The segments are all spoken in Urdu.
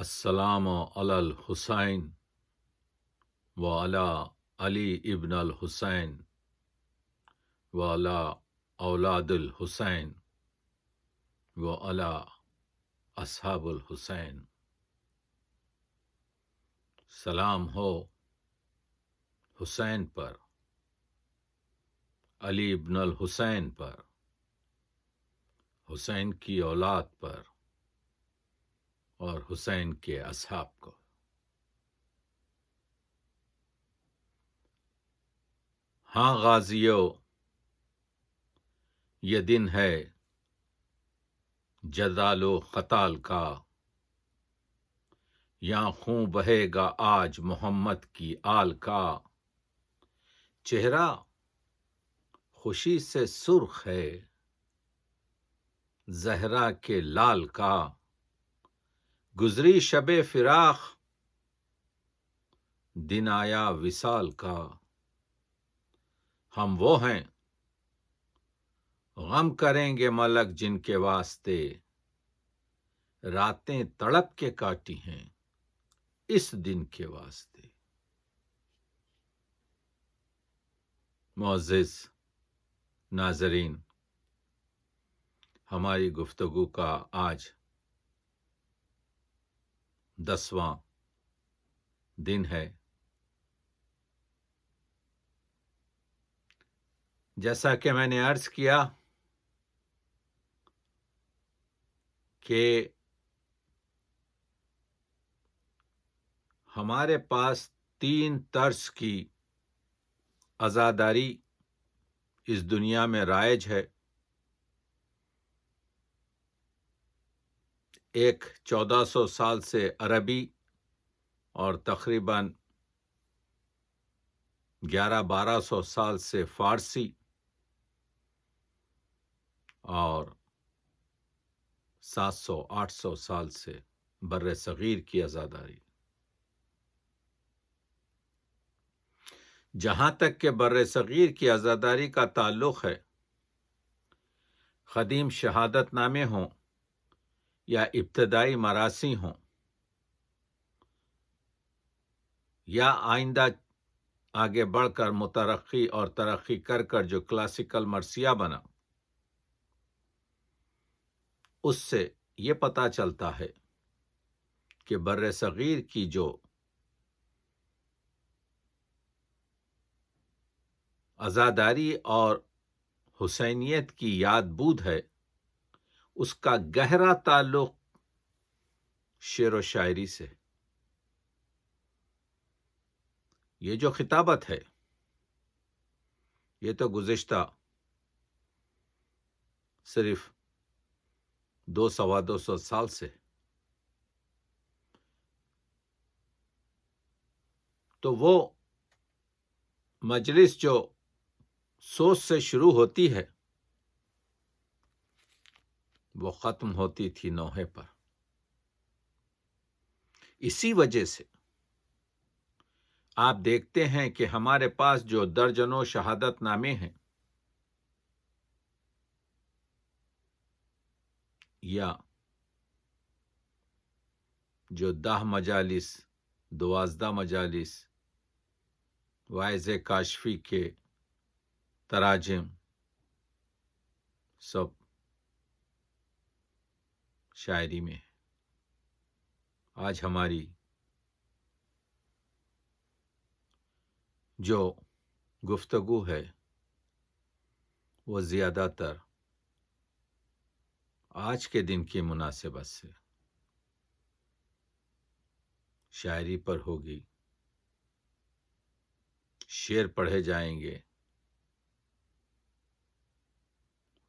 السلام علی الحسین وعلی علی ابن الحسین وعلی اولاد الحسین وعلی اصحاب الحسین. سلام ہو حسین پر، علی ابن الحسین پر، حسین کی اولاد پر اور حسین کے اصحاب کو. ہاں غازیو، یہ دن ہے جدال و قتال کا، یہاں خون بہے گا آج محمد کی آل کا. چہرہ خوشی سے سرخ ہے زہرا کے لال کا، گزری شب فراق دن آیا وصال کا. ہم وہ ہیں غم کریں گے ملک جن کے واسطے راتیں تڑپ کے کاٹی ہیں اس دن کے واسطے. معزز ناظرین، ہماری گفتگو کا آج 10واں دن ہے. جیسا کہ میں نے عرض کیا کہ ہمارے پاس 3 طرز کی عزاداری اس دنیا میں رائج ہے. ایک 1400 سال سے عربی اور تقریباً 1100-1200 سال سے فارسی اور 700-800 سال سے بر صغیر کی عزاداری. جہاں تک کہ بر صغیر کی عزاداری کا تعلق ہے، قدیم شہادت نامے ہوں یا ابتدائی مراثی ہوں یا آئندہ آگے بڑھ کر مترقی اور ترقی کر کر جو کلاسیکل مرثیہ بنا، اس سے یہ پتہ چلتا ہے کہ بر صغیر کی جو عزاداری اور حسینیت کی یاد بود ہے، اس کا گہرا تعلق شعر و شاعری سے. یہ جو خطابت ہے یہ تو گزشتہ صرف 200-250 سال سے، تو وہ مجلس جو سوچ سے شروع ہوتی ہے وہ ختم ہوتی تھی نوحے پر. اسی وجہ سے آپ دیکھتے ہیں کہ ہمارے پاس جو درجنوں شہادت نامے ہیں یا جو 10 مجالس 12 مجالس واعظ کاشفی کے تراجم سب شاعری میں. آج ہماری جو گفتگو ہے وہ زیادہ تر آج کے دن کی مناسبت سے شاعری پر ہوگی. شعر پڑھے جائیں گے،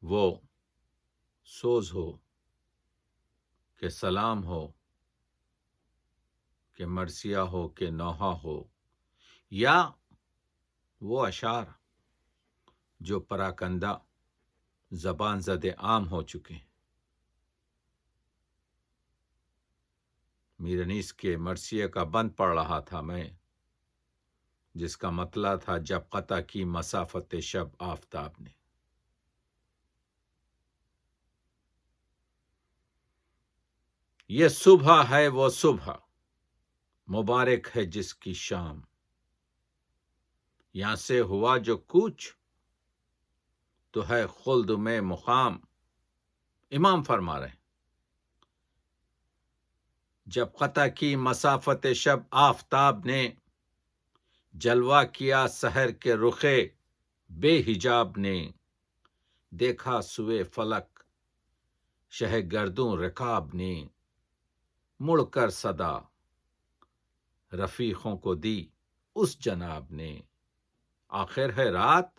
وہ سوز ہو کہ سلام ہو کہ مرثیہ ہو کہ نوحہ ہو، یا وہ اشعار جو پراکندہ زبان زد عام ہو چکے ہیں. میر انیس کے مرثیے کا بند پڑھ رہا تھا میں، جس کا مطلب تھا جب قطع کی مسافت شب آفتاب نے. یہ صبح ہے وہ صبح، مبارک ہے جس کی شام، یہاں سے ہوا جو کوچ تو ہے خلد میں مقام۔ امام فرما رہے ہیں جب قطع کی مسافت شب آفتاب نے، جلوہ کیا سحر کے رخے بے حجاب نے، دیکھا سوئے فلک شہ گردوں رکاب نے، مڑ کر صدا رفیقوں کو دی اس جناب نے، آخر ہے رات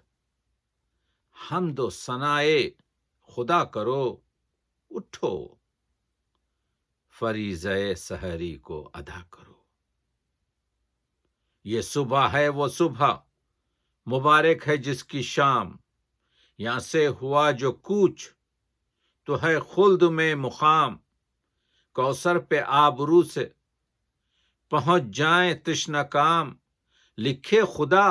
حمد و ثنائے خدا کرو، اٹھو فریضہ سحری کو ادا کرو۔ یہ صبح ہے وہ صبح، مبارک ہے جس کی شام، یہاں سے ہوا جو کوچ تو ہے خلد میں مقام، کوثر پہ آبرو سے پہنچ جائیں تشنہ کام، لکھے خدا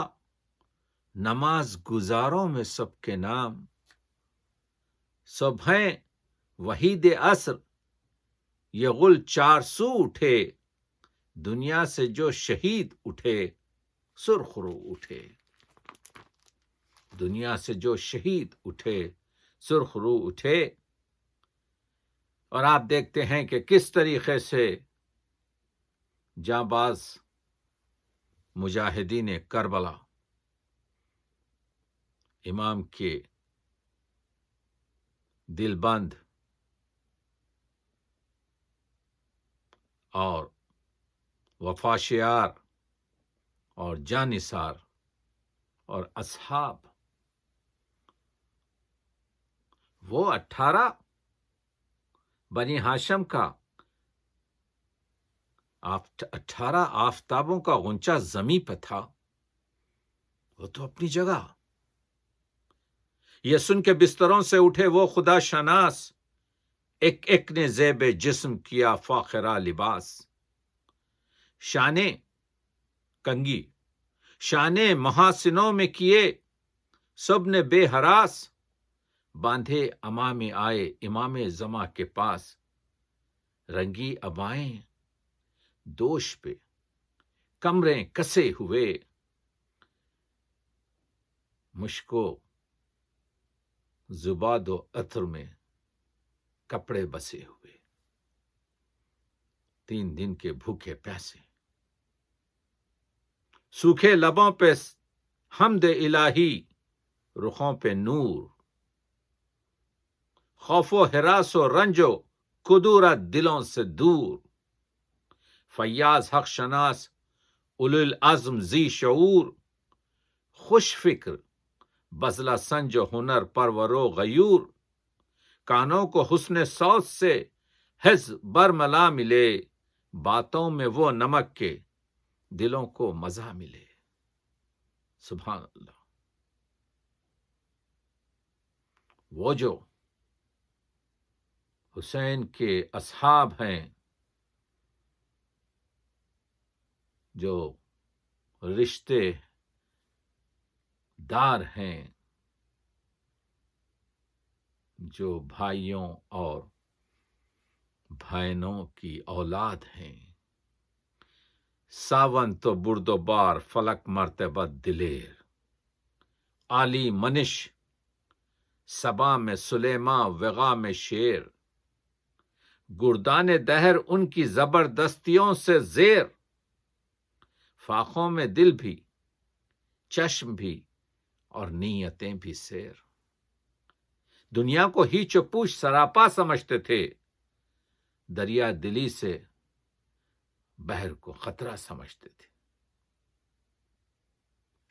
نماز گزاروں میں سب کے نام، صبح وحید عصر یہ غل 400 اٹھے، دنیا سے جو شہید اٹھے سرخ رو اٹھے، دنیا سے جو شہید اٹھے سرخ رو اٹھے۔ اور آپ دیکھتے ہیں کہ کس طریقے سے جانباز مجاہدین کربلا امام کے دل بند اور وفاشیار اور جانثار اور اصحاب، وہ 18 بنی ہاشم کا 18 آفتابوں کا غنچہ زمیں پہ تھا، وہ تو اپنی جگہ۔ یہ سن کے بستروں سے اٹھے وہ خدا شناس، ایک ایک نے زیب جسم کیا فاخرہ لباس، شانے کنگی شانے محاسنوں میں کیے سب نے بے ہراس، باندھے امام آئے امام زماں کے پاس، رنگی ابائیں دوش پہ کمریں کسے ہوئے، مشکو زباد و عطر میں کپڑے بسے ہوئے، 3 دن کے بھوکے پیاسے، سوکھے لبوں پہ حمد الہی، رخوں پہ نور، خوف و ہراس و رنج و کدورت دلوں سے دور، فیاض حق شناس اولو العزم ذی شعور، خوش فکر بزلہ سنج و ہنر پرور و غیور، کانوں کو حسن صوت سے حز برملا ملے، باتوں میں وہ نمک کے دلوں کو مزہ ملے۔ سبحان اللہ۔ وہ جو حسین کے اصحاب ہیں، جو رشتے دار ہیں، جو بھائیوں اور بہنوں کی اولاد ہیں، ساون تو بردوبار فلک مرتبہ دلیر، عالی منش صبا میں سلیماں وغا میں شیر، گردان دہر ان کی زبردستیوں سے زیر، فاخوں میں دل بھی چشم بھی اور نیتیں بھی سیر، دنیا کو ہیچ و پوچھ سراپا سمجھتے تھے، دریا دلی سے بحر کو خطرہ سمجھتے تھے۔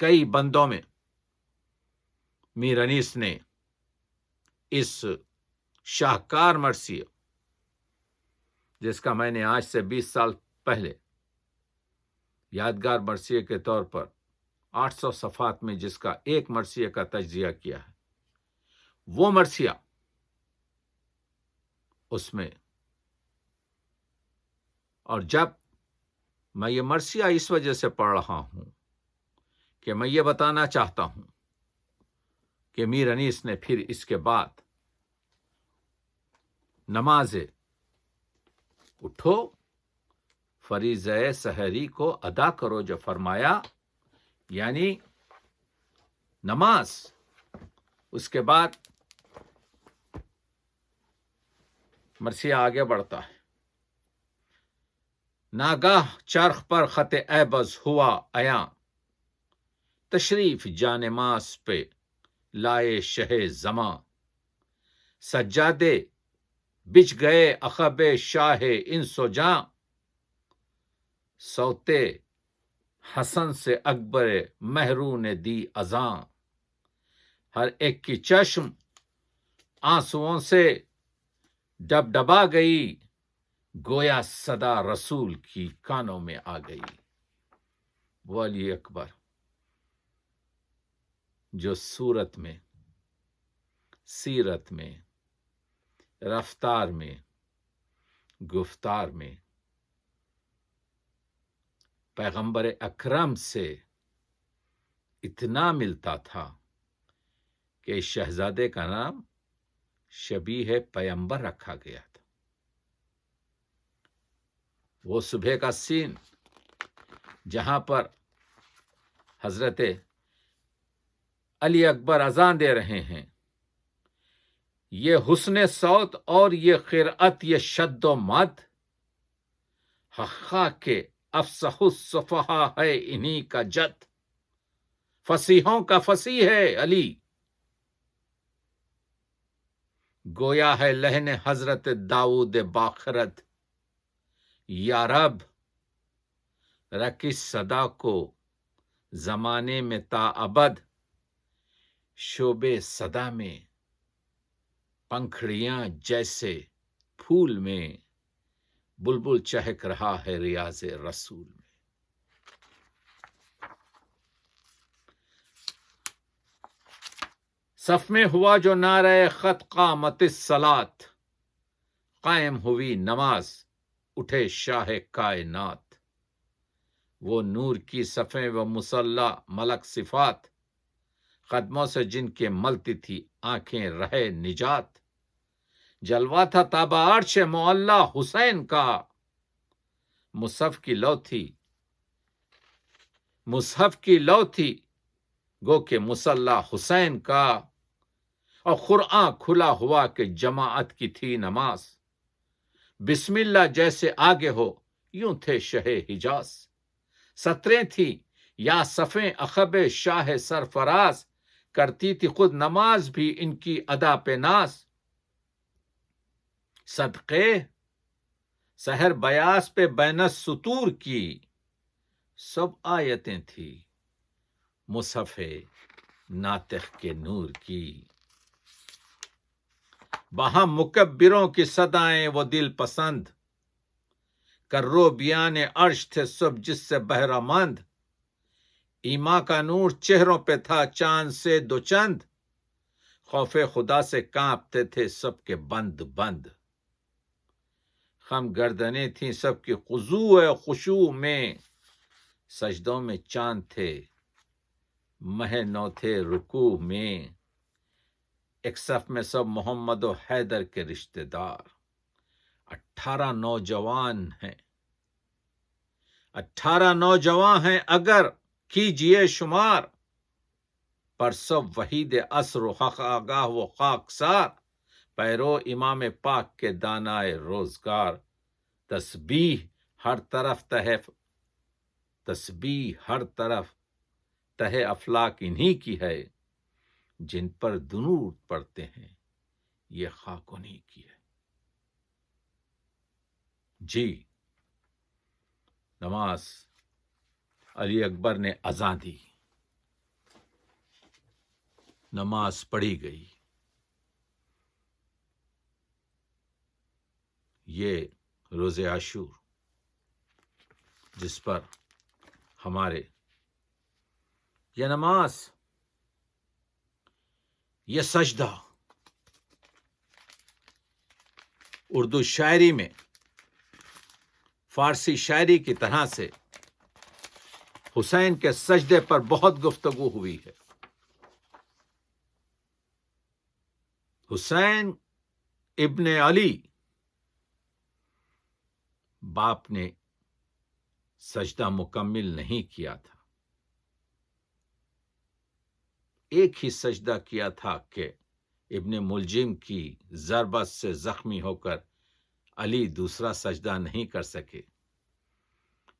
کئی بندوں میں میر انیس نے اس شاہکار مرثیہ، جس کا میں نے آج سے 20 سال پہلے یادگار مرثیے کے طور پر 800 صفحات میں جس کا ایک مرثیے کا تجزیہ کیا ہے، وہ مرثیہ اس میں، اور جب میں یہ مرثیہ اس وجہ سے پڑھ رہا ہوں کہ میں یہ بتانا چاہتا ہوں کہ میر انیس نے پھر اس کے بعد نماز اٹھو فریضہ سحری کو ادا کرو جو فرمایا، یعنی نماز۔ اس کے بعد مرثیہ آگے بڑھتا ہے، ناگاہ چرخ پر خط ایبز ہوا عیاں، تشریف جانماز پہ لائے شہ زماں، سجادے بچھ گئے عقب شاہ انس و جاں، سوتے حسن سے اکبر مہرو نے دی اذاں، ہر ایک کی چشم آنسوؤں سے ڈبڈبا گئی، گویا صدا رسول کی کانوں میں آ گئی۔ وہ علی اکبر جو صورت میں، سیرت میں، رفتار میں، گفتار میں پیغمبر اکرم سے اتنا ملتا تھا کہ شہزادے کا نام شبیہ پیمبر رکھا گیا تھا۔ وہ صبح کا سین جہاں پر حضرت علی اکبر اذان دے رہے ہیں، یہ حسن صوت اور یہ قرأت، یہ شد و مد، حقا کے افصح الصفحاء ہے انہی کا جد، فصیحوں کا فصیح ہے علی، گویا ہے لہن حضرت داؤد باخرد، یا رب رکھ اس صدا کو زمانے میں تا ابد، شعبے صدا میں پنکھڑیاں جیسے پھول میں، بلبل چہک رہا ہے ریاض رسول میں۔ صف میں ہوا جو نعرہ خط قامت الصلاۃ، قائم ہوئی نماز اٹھے شاہ کائنات، وہ نور کی صفیں و مصلح ملک صفات، قدموں سے جن کے ملتی تھی آنکھیں رہے نجات، جلوہ تھا تابہ عرش معلی حسین کا، مصحف کی لو تھی گو کہ مصلی حسین کا، اور قرآن کھلا ہوا کہ جماعت کی تھی نماز، بسم اللہ جیسے آگے ہو یوں تھے شہ حجاز، سطریں تھی یا صفیں عقب شاہ سرفراز، کرتی تھی خود نماز بھی ان کی ادا پہ ناز، صدقے سحر بیاس پہ بین السطور کی، سب آیتیں تھی مصحف ناطق کے نور کی، وہاں مکبروں کی صدائیں وہ دل پسند، کرو بیان عرش تھے سب جس سے بہرہ مند، ایما کا نور چہروں پہ تھا چاند سے دو چند، خوف خدا سے کانپتے تھے سب کے بند بند، خم گردنیں تھیں سب کی خضوع خشوع میں، سجدوں میں چاند تھے مہ نو تھے رکوع میں، ایک صف میں سب محمد و حیدر کے رشتہ دار، 18 نوجوان ہیں اگر کیجئے شمار، پر سب وحید عصر و حق آگاہ و خاکسار، پیرو امام پاک کے دانائے روزگار، تسبیح ہر طرف تہ افلاک انہی کی ہے، جن پر درود پڑھتے ہیں یہ خاک انہی کی ہے۔ جی، نماز علی اکبر نے اذان دی، نماز پڑھی گئی، یہ روز عاشور جس پر ہمارے یہ نماز، یہ سجدہ اردو شاعری میں فارسی شاعری کی طرح سے حسین کے سجدے پر بہت گفتگو ہوئی ہے۔ حسین ابن علی باپ نے سجدہ مکمل نہیں کیا تھا، ایک ہی سجدہ کیا تھا کہ ابن ملجم کی ضربت سے زخمی ہو کر علی دوسرا سجدہ نہیں کر سکے۔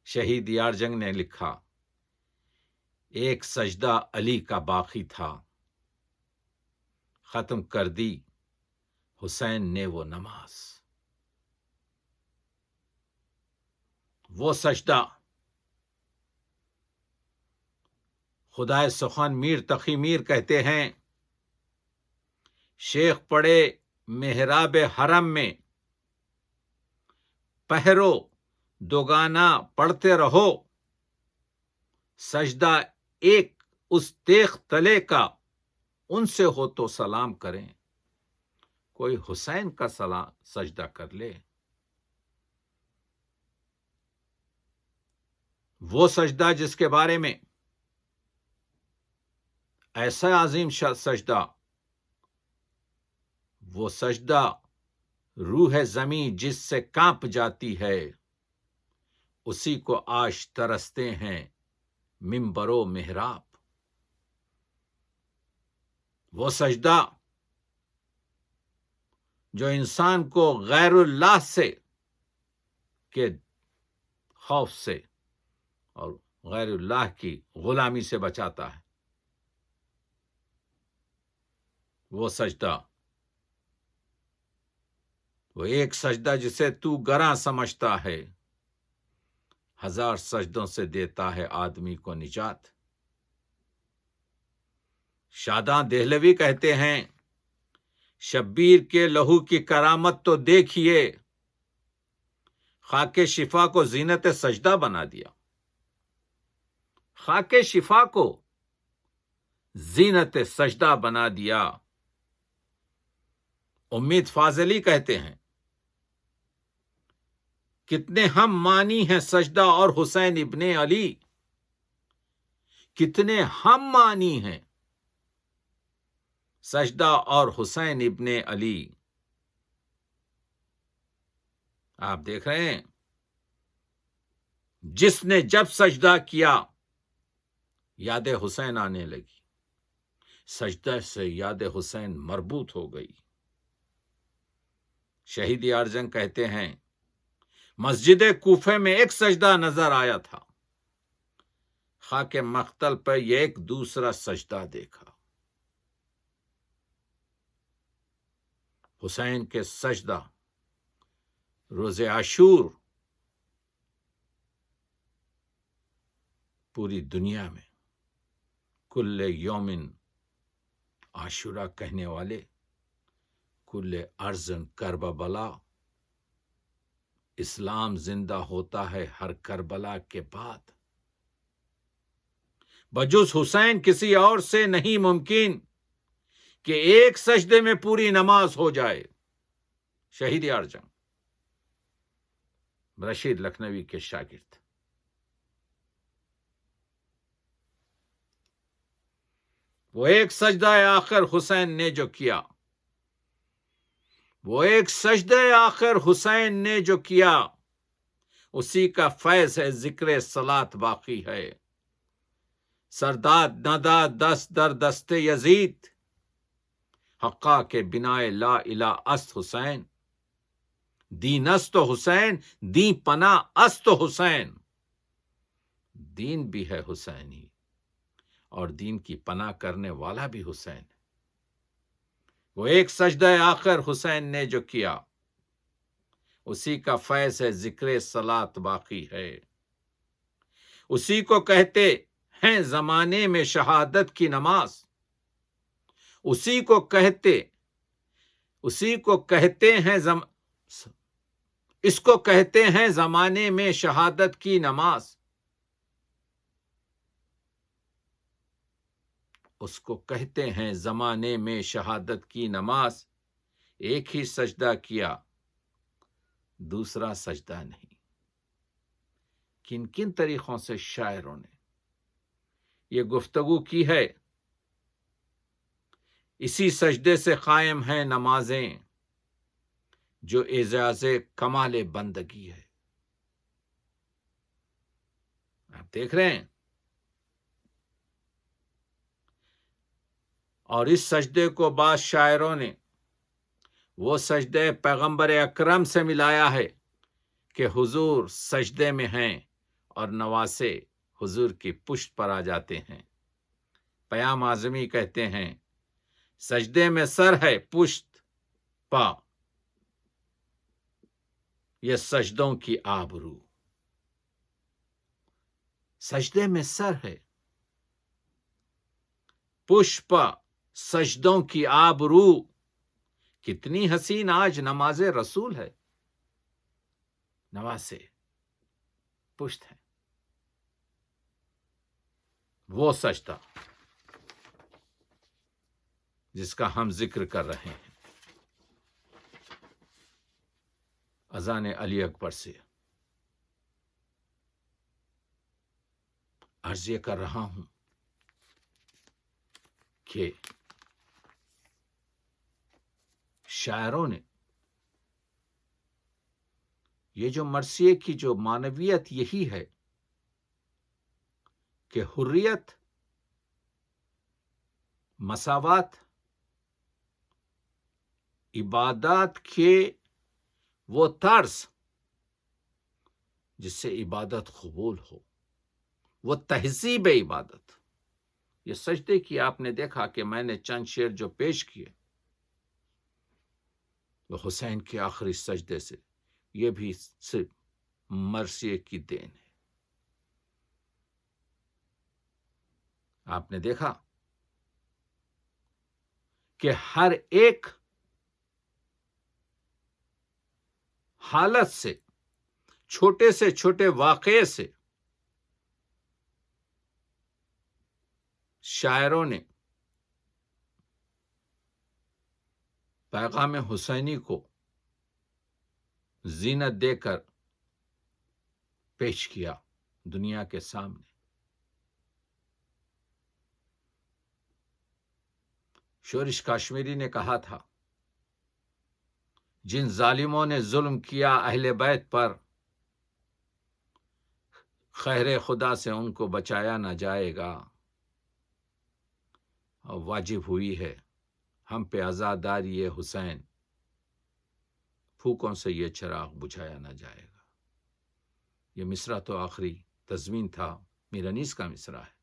شہید یار جنگ نے لکھا، ایک سجدہ علی کا باقی تھا، ختم کر دی حسین نے وہ نماز۔ وہ سجدہ خدائے سخن میر تقی میر کہتے ہیں، شیخ پڑے محراب حرم میں، پہرو دوگانا پڑھتے رہو، سجدہ ایک اس تیغ تلے کا، ان سے ہو تو سلام کریں، کوئی حسین کا سجدہ کر لے۔ وہ سجدہ جس کے بارے میں ایسا عظیم سجدہ، وہ سجدہ روح زمیں جس سے کانپ جاتی ہے، اسی کو آج ترستے ہیں منبر و محراب۔ وہ سجدہ جو انسان کو غیر اللہ سے کے خوف سے اور غیر اللہ کی غلامی سے بچاتا ہے، وہ سجدہ، وہ ایک سجدہ جسے تو گراں سمجھتا ہے، ہزار سجدوں سے دیتا ہے آدمی کو نجات۔ شاداں دہلوی کہتے ہیں، شبیر کے لہو کی کرامت تو دیکھیے، خاک شفا کو زینت سجدہ بنا دیا۔ خاک شفا کو زینت سجدہ بنا دیا۔ امید فاضلی کہتے ہیں، کتنے ہم مانی ہیں سجدہ اور حسین ابن علی، کتنے ہم مانی ہیں سجدہ اور حسین ابن علی۔ آپ دیکھ رہے ہیں، جس نے جب سجدہ کیا یاد حسین آنے لگی، سجدہ سے یاد حسین مربوط ہو گئی۔ شہید یار جنگ کہتے ہیں، مسجد کوفے میں ایک سجدہ نظر آیا تھا، خاک مقتل پر یہ ایک دوسرا سجدہ دیکھا۔ حسین کے سجدہ روز عاشور پوری دنیا میں کل یومن عاشورہ کہنے والے، کل ارزن کربلا، اسلام زندہ ہوتا ہے ہر کربلا کے بعد۔ بجز حسین کسی اور سے نہیں ممکن کہ ایک سجدے میں پوری نماز ہو جائے۔ شہید یار جنگ رشید لکھنوی کے شاگرد۔ وہ ایک سجدہ آخر حسین نے جو کیا، وہ ایک سجدہ آخر حسین نے جو کیا، اسی کا فیض ہے ذکر صلات باقی ہے۔ سرداد ندا دست در دست یزید، حقا کے بنا لا الہ است حسین، دین است حسین، دین پناہ است حسین۔ دین بھی ہے حسینی اور دین کی پناہ کرنے والا بھی حسین۔ وہ ایک سجدہ آخر حسین نے جو کیا، اسی کا فیض ہے ذکر صلات باقی ہے۔ اسی کو کہتے ہیں زمانے میں شہادت کی نماز، اسی کو کہتے ہیں اس کو کہتے ہیں زمانے میں شہادت کی نماز، اس کو کہتے ہیں زمانے میں شہادت کی نماز۔ ایک ہی سجدہ کیا، دوسرا سجدہ نہیں۔ کن کن طریقوں سے شاعروں نے یہ گفتگو کی ہے۔ اسی سجدے سے قائم ہیں نمازیں جو اعزاز کمال بندگی ہے۔ آپ دیکھ رہے ہیں. اور اس سجدے کو بعض شاعروں نے وہ سجدے پیغمبر اکرم سے ملایا ہے کہ حضور سجدے میں ہیں اور نواسے حضور کی پشت پر آ جاتے ہیں. پیام اعظمی کہتے ہیں سجدے میں سر ہے پشت پا، یہ سجدوں کی آبرو. سجدے میں سر ہے پشت پا، سجدوں کی آبرو. کتنی حسین آج نماز رسول ہے. نواسے پشت ہے. وہ سجدہ جس کا ہم ذکر کر رہے ہیں اذان علی اکبر سے. عرض یہ کر رہا ہوں کہ شاعروں نے یہ جو مرثیے کی جو معنویت یہی ہے کہ حریت، مساوات، عبادات کے وہ طرز جس سے عبادت قبول ہو، وہ تہذیب عبادت. یہ سجدے کی آپ نے دیکھا کہ میں نے چند شعر جو پیش کیے وہ حسین کے آخری سجدے سے، یہ بھی صرف مرثیے کی دین ہے. آپ نے دیکھا کہ ہر ایک حالت سے، چھوٹے سے چھوٹے واقعے سے شاعروں نے پیغام حسینی کو زینت دے کر پیش کیا دنیا کے سامنے. شورش کاشمیری نے کہا تھا جن ظالموں نے ظلم کیا اہل بیت پر، خیر خدا سے ان کو بچایا نہ جائے گا. اور واجب ہوئی ہے ہم پہ عزاداری حسین، پھوکوں سے یہ چراغ بجھایا نہ جائے گا. یہ مصرع تو آخری تضمین تھا، میر انیس کا مصرع ہے.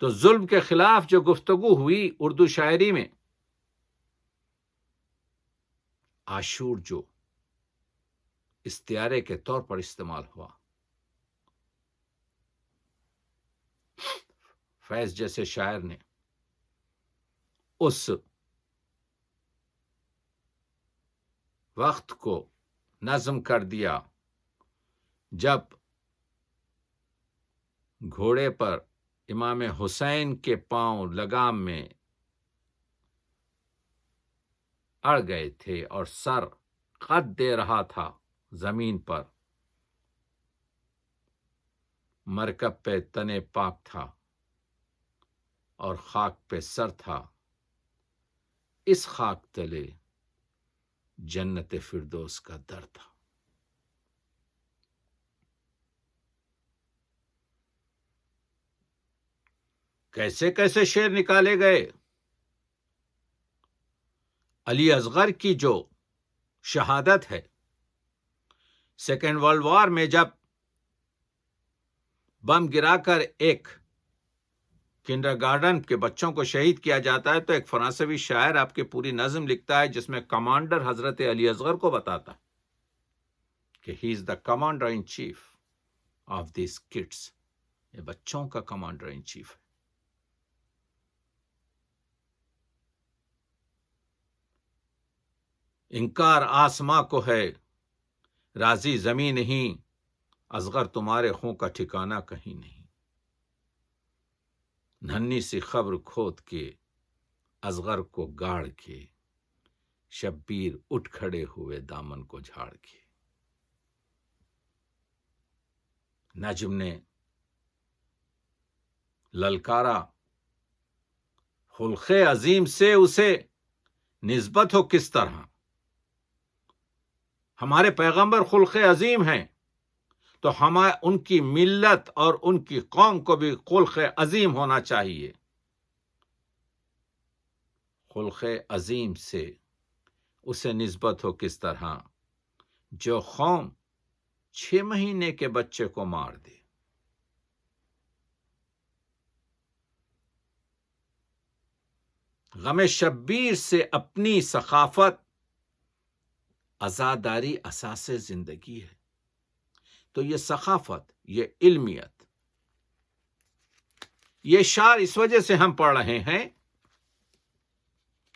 تو ظلم کے خلاف جو گفتگو ہوئی اردو شاعری میں، عاشور جو استعارے کے طور پر استعمال ہوا، فیض جیسے شاعر نے اس وقت کو نظم کر دیا جب گھوڑے پر امام حسین کے پاؤں لگام میں اڑ گئے تھے اور سر قد دے رہا تھا زمین پر. مرکب پہ تنے پاک تھا اور خاک پہ سر تھا، اس خاک تلے جنت فردوس کا در تھا. کیسے کیسے شعر نکالے گئے. علی اصغر کی جو شہادت ہے سیکنڈ ورلڈ وار میں، جب بم گرا کر ایک کنڈر گارڈن کے بچوں کو شہید کیا جاتا ہے، تو ایک فرانسوی شاعر آپ کی پوری نظم لکھتا ہے جس میں کمانڈر حضرت علی اصغر کو بتاتا ہے کہ he is the commander in chief of these kids. یہ بچوں کا کمانڈر ان چیف ہے. انکار آسماں کو ہے راضی زمین نہیں، اصغر تمہارے خوں کا ٹھکانہ کہیں نہیں. ننھی سی خبر کھود کے اصغر کو گاڑ کے، شبیر اٹھ کھڑے ہوئے دامن کو جھاڑ کے. نجم نے للکارا خلق عظیم سے، اسے نسبت ہو کس طرح. ہمارے پیغمبر خلق عظیم ہیں، تو ہمیں ان کی ملت اور ان کی قوم کو بھی خلق عظیم ہونا چاہیے۔ خلق عظیم سے اسے نسبت ہو کس طرح، جو قوم 6 مہینے کے بچے کو مار دے۔ غم شبیر سے اپنی ثقافت، عزاداری اساس زندگی ہے۔ تو یہ ثقافت، یہ علمیت، یہ شعر اس وجہ سے ہم پڑھ رہے ہیں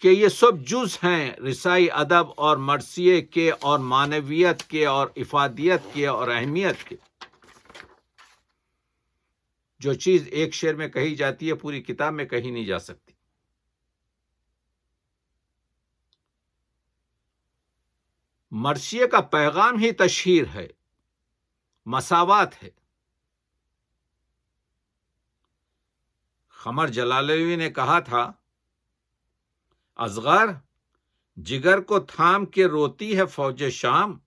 کہ یہ سب جز ہیں رسائی ادب اور مرثیے کے اور معنویت کے اور افادیت کے اور اہمیت کے۔ جو چیز ایک شعر میں کہی جاتی ہے پوری کتاب میں کہی نہیں جا سکتی۔ مرثیے کا پیغام ہی تشہیر ہے، مساوات ہے۔ قمر جلالی نے کہا تھا، اصغر جگر کو تھام کے روتی ہے فوج شام،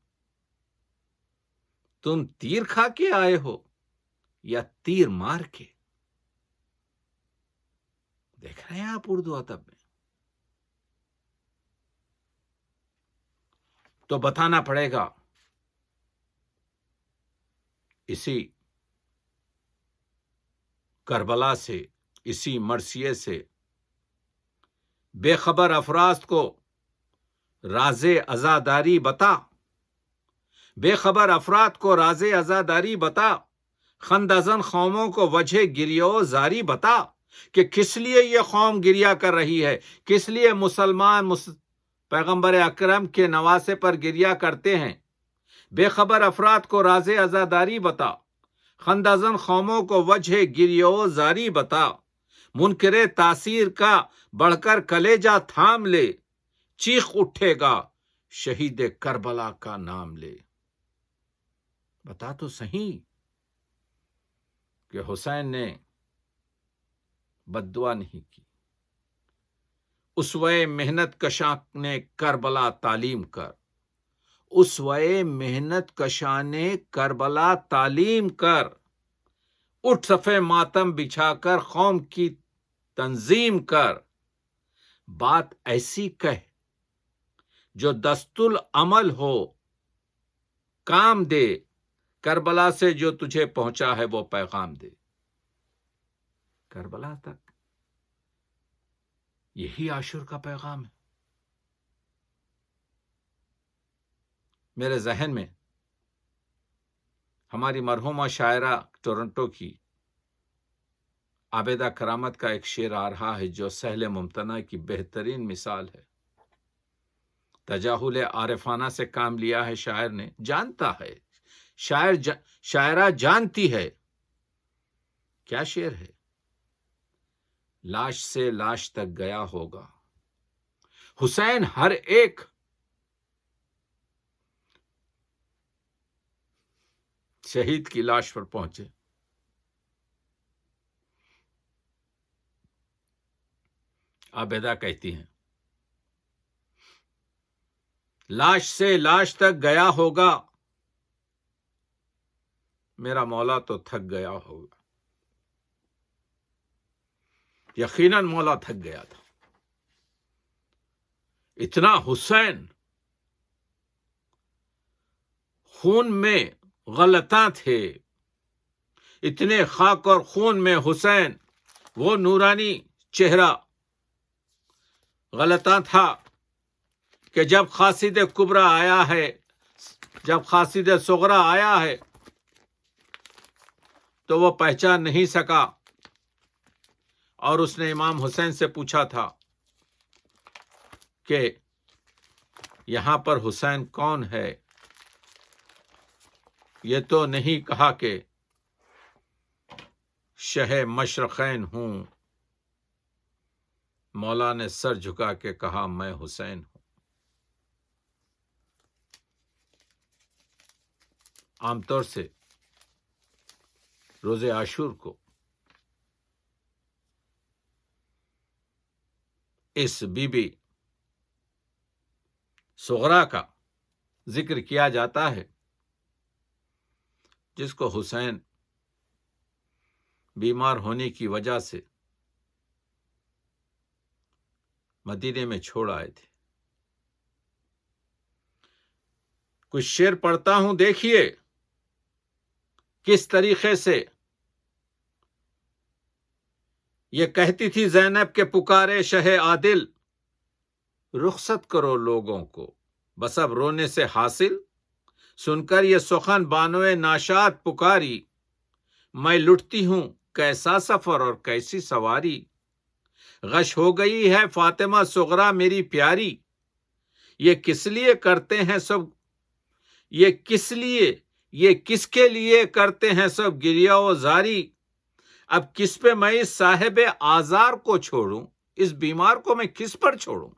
تم تیر کھا کے آئے ہو یا تیر مار کے۔ دیکھ رہے ہیں آپ اردو ادب میں تو بتانا پڑے گا اسی کربلا سے، اسی مرثیے سے بے خبر افراد کو راز عزاداری بتا، بے خبر افراد کو راز عزاداری بتا، خندازن قوموں کو وجہ گریو زاری بتا کہ کس لیے یہ قوم گریا کر رہی ہے، کس لیے مسلمان پیغمبر اکرم کے نواسے پر گریا کرتے ہیں۔ بے خبر افراد کو راز عزاداری بتا، خندازن قوموں کو وجہ گریو زاری بتا، منکر تاثیر کا بڑھ کر کلیجہ تھام لے، چیخ اٹھے گا شہید کربلا کا نام لے۔ بتا تو صحیح کہ حسین نے بد دعا نہیں کی۔ اسوہ محنت کشاں نے کربلا تعلیم کر، اسوہ محنت کشاں نے کربلا تعلیم کر، اٹھ صفے ماتم بچھا کر قوم کی تنظیم کر، بات ایسی کہہ جو دست العمل ہو، کام دے، کربلا سے جو تجھے پہنچا ہے وہ پیغام دے۔ کربلا تک یہی عاشور کا پیغام ہے۔ میرے ذہن میں ہماری مرحومہ شاعرہ ٹورنٹو کی عابدہ کرامت کا ایک شعر آ رہا ہے جو سہل ممتنع کی بہترین مثال ہے۔ تجاہل عارفانہ سے کام لیا ہے شاعر نے، جانتا ہے شاعرہ جانتی ہے۔ کیا شعر ہے؟ لاش سے لاش تک گیا ہوگا، حسین ہر ایک شہید کی لاش پر پہنچے۔ عابدہ کہتی ہیں، لاش سے لاش تک گیا ہوگا، میرا مولا تو تھک گیا ہوگا۔ یقیناً مولا تھک گیا تھا، اتنا حسین خون میں غلطاں تھے، اتنے خاک اور خون میں حسین وہ نورانی چہرہ غلطاں تھا کہ جب قاصد کبریٰ آیا ہے، جب قاصد صغریٰ آیا ہے تو وہ پہچان نہیں سکا، اور اس نے امام حسین سے پوچھا تھا کہ یہاں پر حسین کون ہے؟ یہ تو نہیں کہا کہ شہ مشرقین ہوں۔ مولا نے سر جھکا کے کہا میں حسین ہوں۔ عام طور سے روز عاشور کو اس بی بی صغریٰ کا ذکر کیا جاتا ہے جس کو حسین بیمار ہونے کی وجہ سے مدینے میں چھوڑ آئے تھے۔ کچھ شعر پڑھتا ہوں، دیکھیے کس طریقے سے یہ کہتی تھی زینب کے پکارے شہ عادل، رخصت کرو لوگوں کو بس اب رونے سے حاصل، سن کر یہ سخن بانوئے ناشاد پکاری، میں لٹتی ہوں کیسا سفر اور کیسی سواری، غش ہو گئی ہے فاطمہ صغرا میری پیاری، یہ کس لیے کرتے ہیں سب، یہ کس کے لیے کرتے ہیں سب گریہ و زاری، اب کس پہ میں اس صاحب آزار کو چھوڑوں، اس بیمار کو میں کس پر چھوڑوں،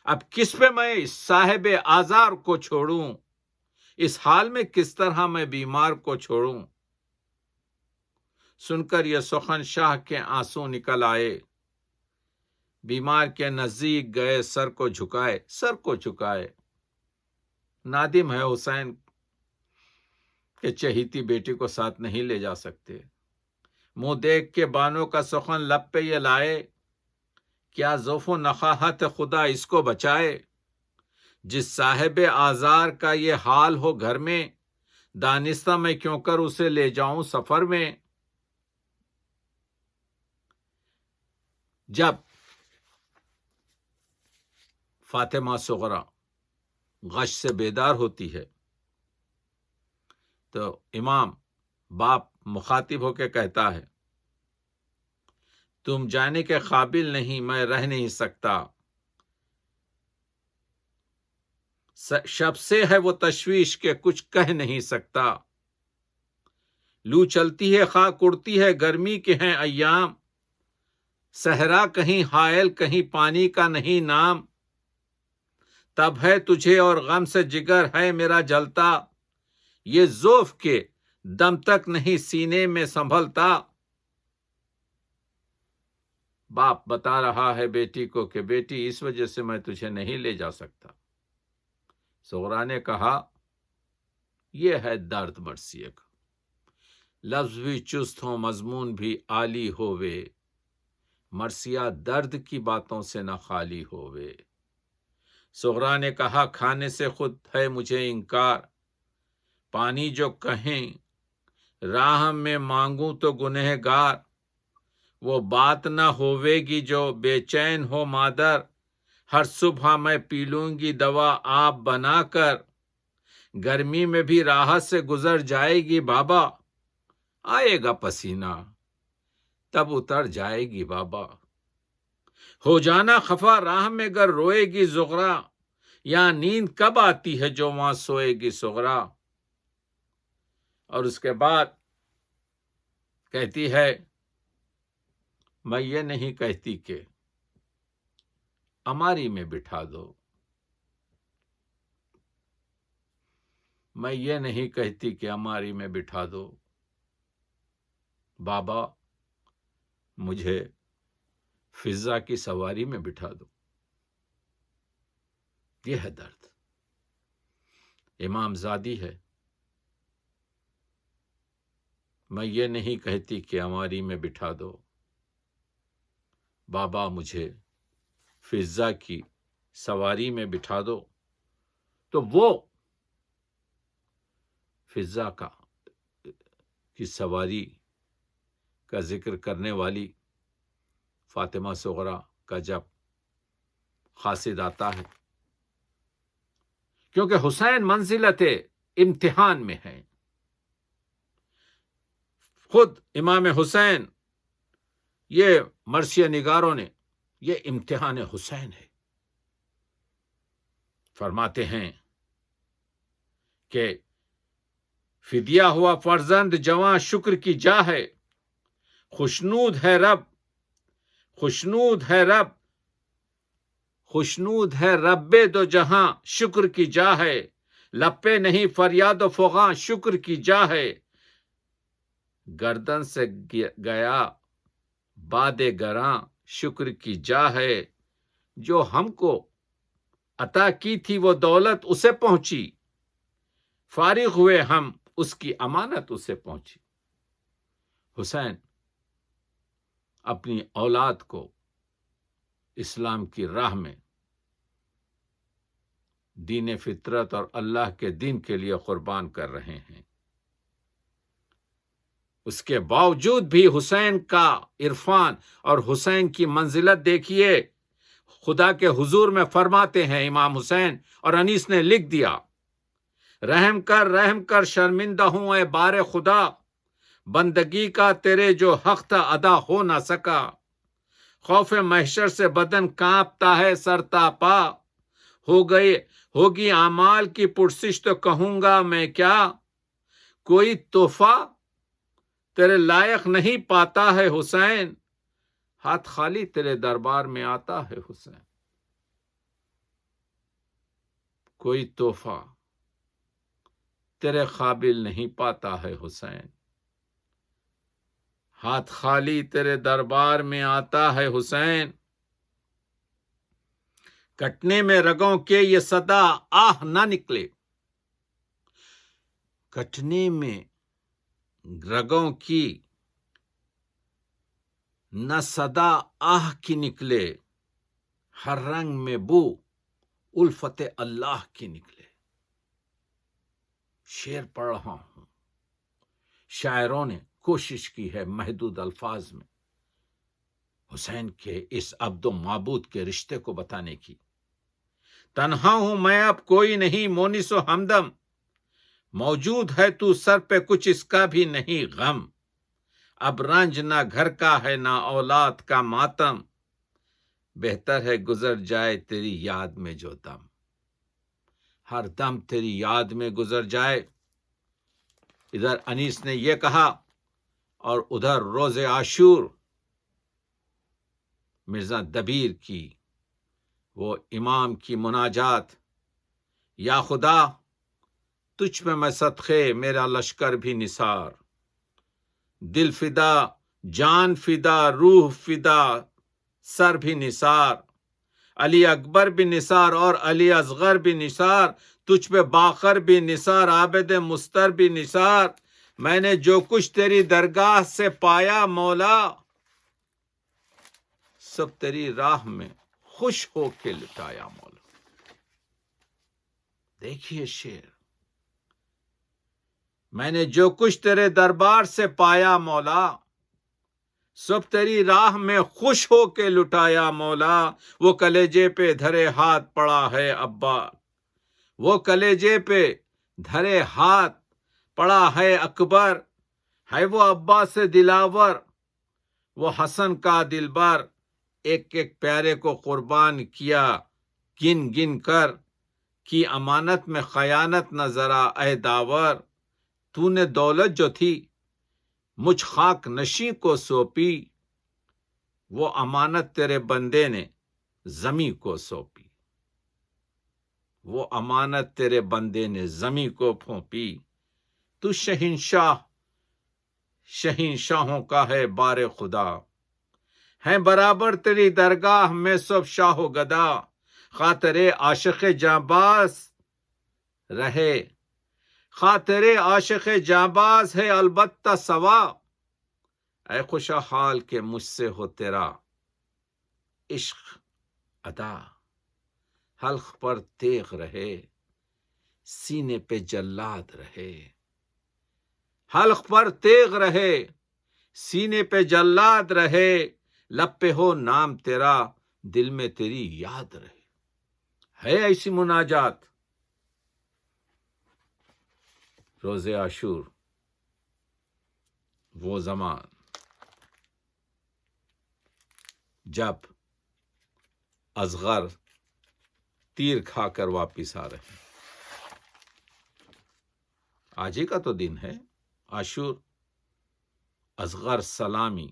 اب کس پہ میں اس صاحب آزار کو چھوڑوں، اس حال میں کس طرح میں بیمار کو چھوڑوں، سن کر یہ سخن شاہ کے آنسو نکل آئے، بیمار کے نزدیک گئے سر کو جھکائے، نادم ہے حسین کہ چہیتی بیٹی کو ساتھ نہیں لے جا سکتے، منہ دیکھ کے بانو کا سخن لب پہ یہ لائے، کیا ضعف و نخاہت خدا اس کو بچائے، جس صاحب آزار کا یہ حال ہو گھر میں، دانستہ میں کیوں کر اسے لے جاؤں سفر میں، جب فاطمہ صغرا غش سے بیدار ہوتی ہے تو امام باپ مخاطب ہو کے کہتا ہے، تم جانے کے قابل نہیں، میں رہ نہیں سکتا، شب سے ہے وہ تشویش کے کچھ کہہ نہیں سکتا، لو چلتی ہے خاک اڑتی ہے گرمی کے ہیں ایام، صحرا کہیں حائل کہیں پانی کا نہیں نام، تب ہے تجھے اور غم سے جگر ہے میرا جلتا، یہ ضعف کے دم تک نہیں سینے میں سنبھلتا، باپ بتا رہا ہے بیٹی کو کہ بیٹی اس وجہ سے میں تجھے نہیں لے جا سکتا، صغرا نے کہا یہ ہے درد مرثیے کا، لفظ بھی چست ہو مضمون بھی عالی ہووے، مرثیہ درد کی باتوں سے نہ خالی ہووے، صغرا نے کہا کھانے سے خود ہے مجھے انکار، پانی جو کہیں راہ میں مانگوں تو گنہگار، وہ بات نہ ہووے گی جو بے چین ہو مادر، ہر صبح میں پی لوں گی دوا آپ بنا کر، گرمی میں بھی راحت سے گزر جائے گی بابا، آئے گا پسینہ تب اتر جائے گی بابا، ہو جانا خفا راہ میں گر روئے گی زغرا، یا نیند کب آتی ہے جو وہاں سوئے گی صغرا، اور اس کے بعد کہتی ہے میں یہ نہیں کہتی کہ اماری میں بٹھا دو، میں یہ نہیں کہتی کہ اماری میں بٹھا دو، بابا مجھے فضا کی سواری میں بٹھا دو، یہ ہے درد، امام زادی ہے، میں یہ نہیں کہتی کہ اماری میں بٹھا دو، بابا مجھے فضا کی سواری میں بٹھا دو، تو وہ فضا کی سواری کا ذکر کرنے والی فاطمہ صغرا کا جب قاصد آتا ہے، کیونکہ حسین منزلت امتحان میں ہے، خود امام حسین یہ مرثیہ نگاروں نے یہ امتحان حسین ہے فرماتے ہیں کہ فدیہ ہوا فرزند جواں شکر کی جا ہے، خوشنود ہے رب دو جہاں شکر کی جا ہے، لب پہ نہیں فریاد و فغاں شکر کی جا ہے، گردن سے گیا باد گراں شکر کی جا ہے، جو ہم کو عطا کی تھی وہ دولت اسے پہنچی، فارغ ہوئے ہم اس کی امانت اسے پہنچی۔ حسین اپنی اولاد کو اسلام کی راہ میں دین فطرت اور اللہ کے دین کے لیے قربان کر رہے ہیں۔ اس کے باوجود بھی حسین کا عرفان اور حسین کی منزلت دیکھیے۔ خدا کے حضور میں فرماتے ہیں امام حسین، اور انیس نے لکھ دیا، رحم کر شرمندہ ہوں اے بار خدا، بندگی کا تیرے جو حق تھا ادا ہو نہ سکا، خوف محشر سے بدن کانپتا ہے سرتا پا، ہوگی اعمال کی پرسش تو کہوں گا میں کیا، کوئی تحفہ تیرے لائق نہیں پاتا ہے حسین، ہاتھ خالی تیرے دربار میں آتا ہے حسین، کوئی تحفہ تیرے قابل نہیں پاتا ہے حسین، ہاتھ خالی تیرے دربار میں آتا ہے حسین۔ کٹنے میں رگوں کے یہ صدا آہ نہ نکلے، کٹنے میں رگوں کی نہ صدا آہ کی نکلے، ہر رنگ میں بو الفت اللہ کی نکلے۔ شعر پڑھ رہا ہوں، شاعروں نے کوشش کی ہے محدود الفاظ میں حسین کے اس عبد و معبود کے رشتے کو بتانے کی۔ تنہا ہوں میں اب کوئی نہیں مونس و ہمدم، موجود ہے تو سر پہ کچھ اس کا بھی نہیں غم، اب رنج نہ گھر کا ہے نہ اولاد کا ماتم، بہتر ہے گزر جائے تیری یاد میں جو دم، ہر دم تیری یاد میں گزر جائے۔ ادھر انیس نے یہ کہا اور ادھر روز عاشور مرزا دبیر کی وہ امام کی مناجات، یا خدا تجھ پہ میں صدقے میرا لشکر بھی نثار، دل فدا جان فدا روح فدا سر بھی نثار، علی اکبر بھی نثار اور علی اصغر بھی نثار، تجھ پہ باقر بھی نثار عابد مستر بھی نثار، میں نے جو کچھ تیری درگاہ سے پایا مولا، سب تیری راہ میں خوش ہو کے لٹایا مولا۔ دیکھیے شعر، میں نے جو کچھ تیرے دربار سے پایا مولا، سب تیری راہ میں خوش ہو کے لٹایا مولا، وہ کلیجے پہ دھرے ہاتھ پڑا ہے ابا، وہ کلیجے پہ دھرے ہاتھ پڑا ہے اکبر، ہے وہ ابا سے دلاور وہ حسن کا دلبر، ایک ایک پیارے کو قربان کیا گن گن کر، کی امانت میں خیانت نہ ذرا اے داور، تو نے دولت جو تھی مجھ خاک نشیں کو سونپی، وہ امانت تیرے بندے نے زمیں کو سونپی، وہ امانت تیرے بندے نے زمیں کو پھونپی، تو شہنشاہوں کا ہے بار خدا، ہیں برابر تیری درگاہ میں سب شاہ و گدا، خاطر عاشق جاں باز رہے، خاطر عاشق جاں باز ہے البتہ سوا، اے خوشا حال کہ مجھ سے ہو تیرا عشق ادا، حلق پر تیغ رہے سینے پہ جلاد رہے، حلق پر تیغ رہے سینے پہ جلاد رہے، لب پہ ہو نام تیرا دل میں تیری یاد رہے۔ ہے ایسی مناجات روز عاشور، وہ زمان جب اصغر تیر کھا کر واپس آ رہے ہیں۔ آج ہی کا تو دن ہے عاشور، اصغر سلامی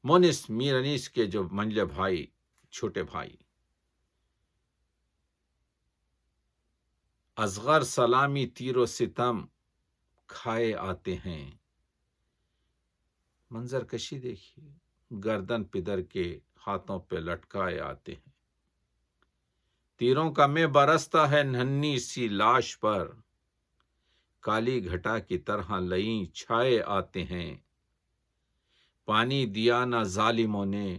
مونس میر انیس کے جو منجلے بھائی، چھوٹے بھائی اصغر سلامی تیر و ستم کھائے آتے ہیں، منظر کشی دیکھیے، گردن پدر کے ہاتھوں پہ لٹکائے آتے ہیں، تیروں کا میں برستا ہے ننھی سی لاش پر، کالی گھٹا کی طرح لئیں چھائے آتے ہیں، پانی دیا نہ ظالموں نے،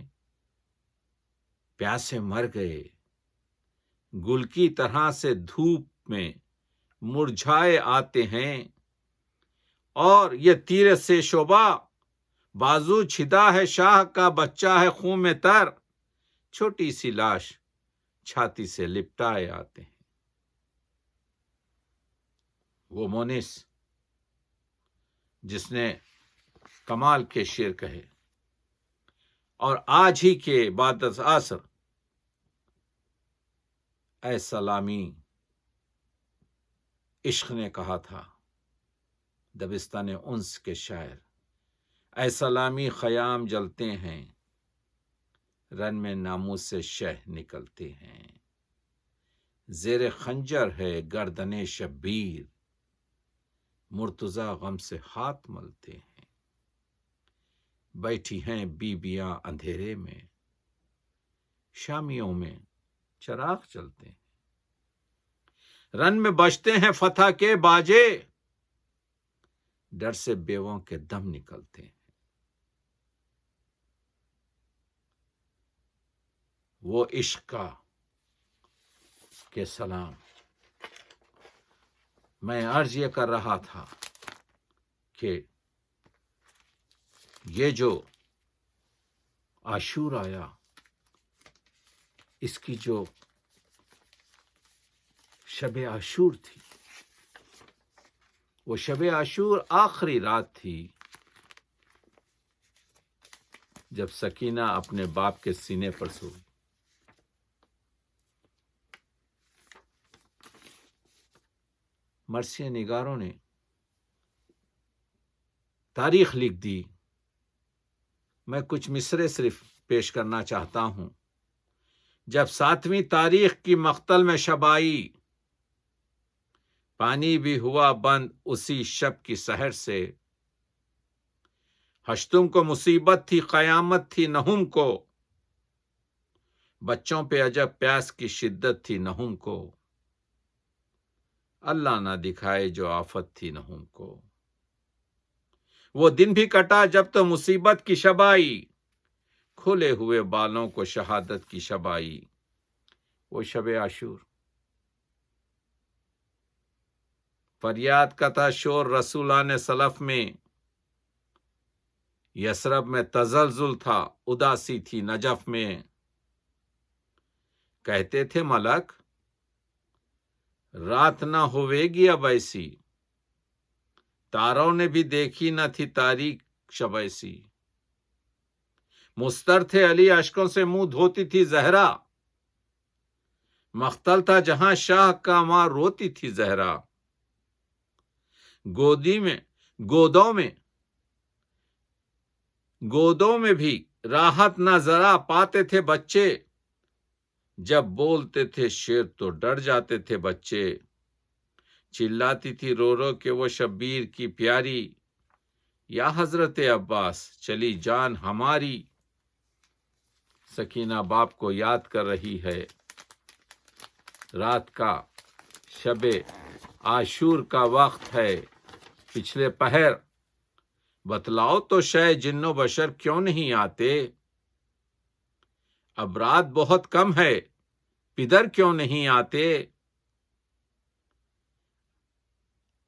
پیاسے مر گئے، گل کی طرح سے دھوپ میں مرجھائے آتے ہیں، اور یہ تیر سے شعبہ بازو چھدا ہے، شاہ کا بچہ ہے خون میں تر، چھوٹی سی لاش چھاتی سے لپٹائے آتے ہیں۔ وہ مونس جس نے کمال کے شعر کہے، اور آج ہی کے بعد از عصر اے سلامی عشق نے کہا تھا، دبستان انس کے شاعر، اے سلامی خیام جلتے ہیں، رن میں ناموس سے شہ نکلتے ہیں، زیر خنجر ہے گردن شبیر، مرتضی غم سے ہاتھ ملتے ہیں، بیٹھی ہیں بیبیاں اندھیرے میں، شامیوں میں چراغ جلتے ہیں، رن میں بجتے ہیں فتح کے باجے، ڈر سے بیووں کے دم نکلتے ہیں۔ وہ عشق کا کہ سلام، میں عرض یہ کر رہا تھا کہ یہ جو عاشور آیا، اس کی جو شب عاشور تھی، وہ شب عاشور آخری رات تھی جب سکینہ اپنے باپ کے سینے پر سوئی۔ مرثیہ نگاروں نے تاریخ لکھ دی، میں کچھ مصرے صرف پیش کرنا چاہتا ہوں۔ جب 7ویں تاریخ کی مقتل میں شب آئی، پانی بھی ہوا بند اسی شب کی سحر سے، ہشتم کو مصیبت تھی، قیامت تھی نہم کو، بچوں پہ عجب پیاس کی شدت تھی نہم کو، اللہ نہ دکھائے جو آفت تھی نہم کو، وہ دن بھی کٹا جب تو مصیبت کی شب آئی، کھلے ہوئے بالوں کو شہادت کی شب آئی، وہ شب عاشور۔ فریاد کا تھا شور رسولان سلف میں، یثرب میں تزلزل تھا، اداسی تھی نجف میں، کہتے تھے ملک رات نہ ہوئے گی اب ایسی، تاروں نے بھی دیکھی نہ تھی تاریک شب ایسی، مستر تھے علی اشکوں سے منہ دھوتی تھی زہرا، مقتل تھا جہاں شاہ کا ماں روتی تھی زہرا، گودوں میں بھی راحت نہ ذرا پاتے تھے بچے، جب بولتے تھے شیر تو ڈر جاتے تھے بچے، چلاتی تھی رو رو کے وہ شبیر کی پیاری، یا حضرت عباس چلی جان ہماری، سکینہ باپ کو یاد کر رہی ہے، رات کا شب عاشور کا وقت ہے، پچھلے پہر بتلاؤ تو شے جن و بشر کیوں نہیں آتے، اب رات بہت کم ہے پدر کیوں نہیں آتے،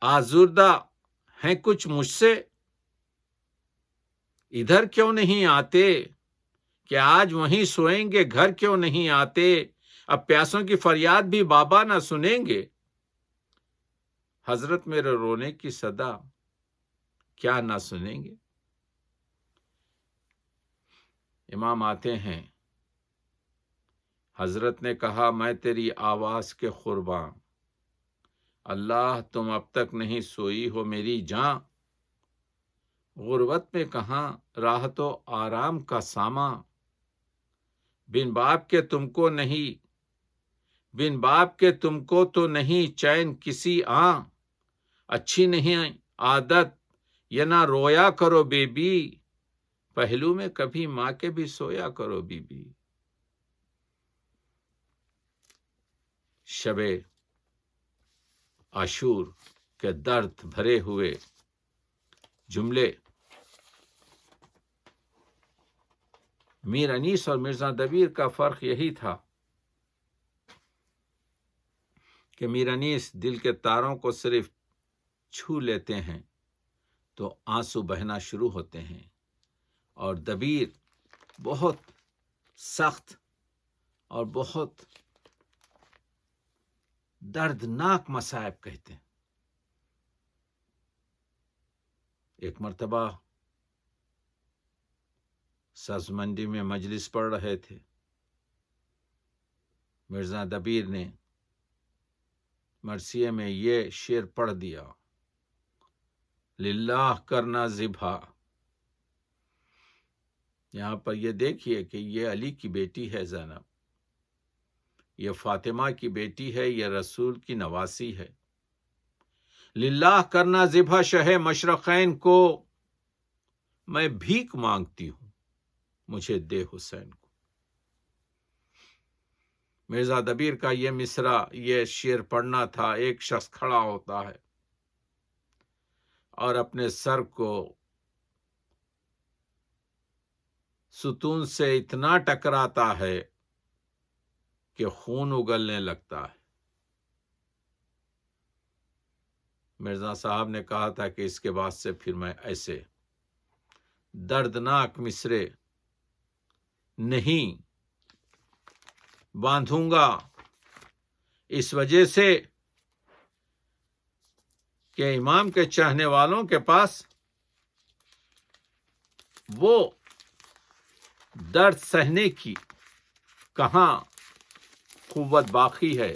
آزردہ ہیں کچھ مجھ سے ادھر کیوں نہیں آتے، کہ آج وہیں سوئیں گے گھر کیوں نہیں آتے، اب پیاسوں کی فریاد بھی بابا نہ سنیں گے، حضرت میرے رونے کی صدا کیا نہ سنیں گے۔ امام آتے ہیں، حضرت نے کہا میں تیری آواز کے قرباں، اللہ تم اب تک نہیں سوئی ہو میری جاں، غربت میں کہاں راحت و آرام کا ساما، بن باپ کے تم کو تو نہیں چین کسی آں، اچھی نہیں عادت یہ نہ رویا کرو بی بی، پہلو میں کبھی ماں کے بھی سویا کرو بی بی۔ شب عاشور کے درد بھرے ہوئے جملے میر انیس اور مرزا دبیر کا فرق یہی تھا کہ میر انیس دل کے تاروں کو صرف چھو لیتے ہیں تو آنسو بہنا شروع ہوتے ہیں، اور دبیر بہت سخت اور بہت دردناک مصائب کہتے ہیں۔ ایک مرتبہ سبز منڈی میں مجلس پڑھ رہے تھے، مرزا دبیر نے مرثیے میں یہ شعر پڑھ دیا: للہ کرنا ذبح۔ یہاں پر یہ دیکھیے کہ یہ علی کی بیٹی ہے زینب، یہ فاطمہ کی بیٹی ہے، یہ رسول کی نواسی ہے۔ للہ کرنا ذبح شہ مشرقین کو، میں بھیک مانگتی ہوں، مجھے دے حسین کو۔ مرزا دبیر کا یہ مصرع، یہ شعر پڑھنا تھا، ایک شخص کھڑا ہوتا ہے اور اپنے سر کو ستون سے اتنا ٹکراتا ہے کہ خون اگلنے لگتا ہے۔ مرزا صاحب نے کہا تھا کہ اس کے بعد سے پھر میں ایسے دردناک مصرے نہیں باندھوں گا، اس وجہ سے کہ امام کے چاہنے والوں کے پاس وہ درد سہنے کی کہاں قوت باقی ہے۔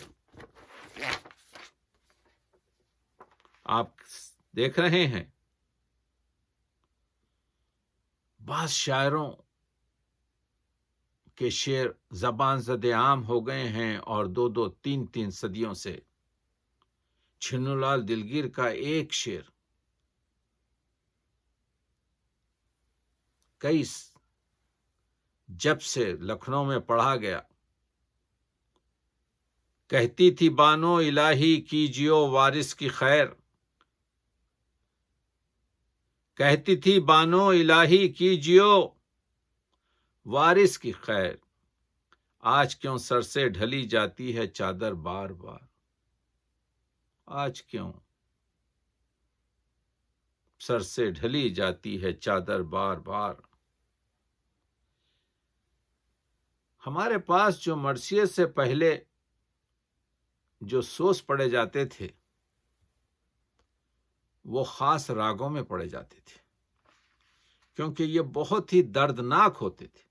آپ دیکھ رہے ہیں بعض شاعروں کے شعر زبان زد عام ہو گئے ہیں، اور 2 3 صدیوں سے چھنو لال دلگیر کا ایک شعر کئی جب سے لکھنؤ میں پڑھا گیا: کہتی تھی بانو الہی کیجیو وارث کی خیر، کہتی تھی بانو الہی کیجیو وارث کی خیر، آج کیوں سر سے ڈھلی جاتی ہے چادر بار بار، آج کیوں سر سے ڈھلی جاتی ہے چادر بار بار۔ ہمارے پاس جو مرثیے سے پہلے جو سوز پڑھے جاتے تھے وہ خاص راگوں میں پڑھے جاتے تھے، کیونکہ یہ بہت ہی دردناک ہوتے تھے۔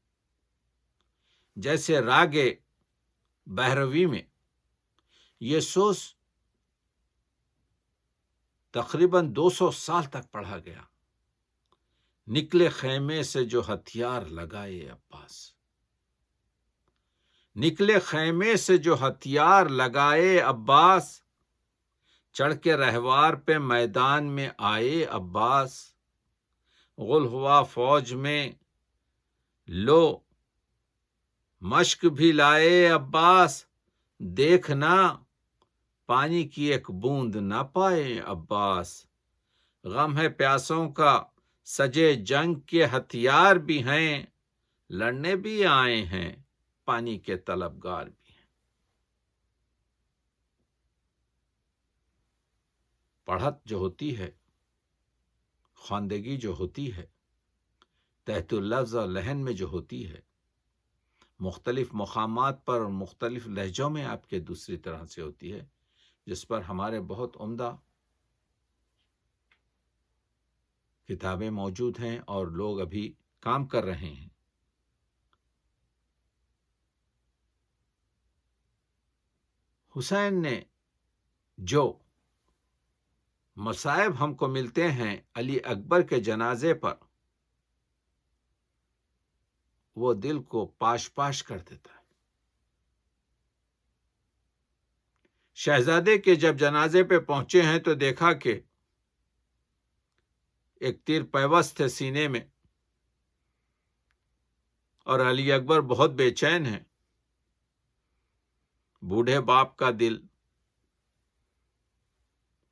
جیسے راگ بھیروی میں یہ سوز تقریباً 200 سال تک پڑھا گیا: نکلے خیمے سے جو ہتھیار لگائے عباس، نکلے خیمے سے جو ہتھیار لگائے عباس، چڑھ کے رہوار پہ میدان میں آئے عباس، غل ہوا فوج میں لو مشک بھی لائے عباس، دیکھنا پانی کی ایک بوند نہ پائے عباس، غم ہے پیاسوں کا سجے جنگ کے ہتھیار بھی ہیں، لڑنے بھی آئے ہیں پانی کے طلبگار بھی ہیں۔ پڑھت جو ہوتی ہے، خواندگی جو ہوتی ہے، تحت اللفظ اور لحن میں جو ہوتی ہے، مختلف مقامات پر اور مختلف لہجوں میں آپ کے دوسری طرح سے ہوتی ہے، جس پر ہمارے بہت عمدہ کتابیں موجود ہیں اور لوگ ابھی کام کر رہے ہیں۔ حسین نے جو مصائب ہم کو ملتے ہیں علی اکبر کے جنازے پر، وہ دل کو پاش پاش کر دیتا ہے۔ شہزادے کے جب جنازے پہ پہنچے ہیں تو دیکھا کہ ایک تیر پیوست ہے سینے میں، اور علی اکبر بہت بے چین ہیں۔ بوڑھے باپ کا دل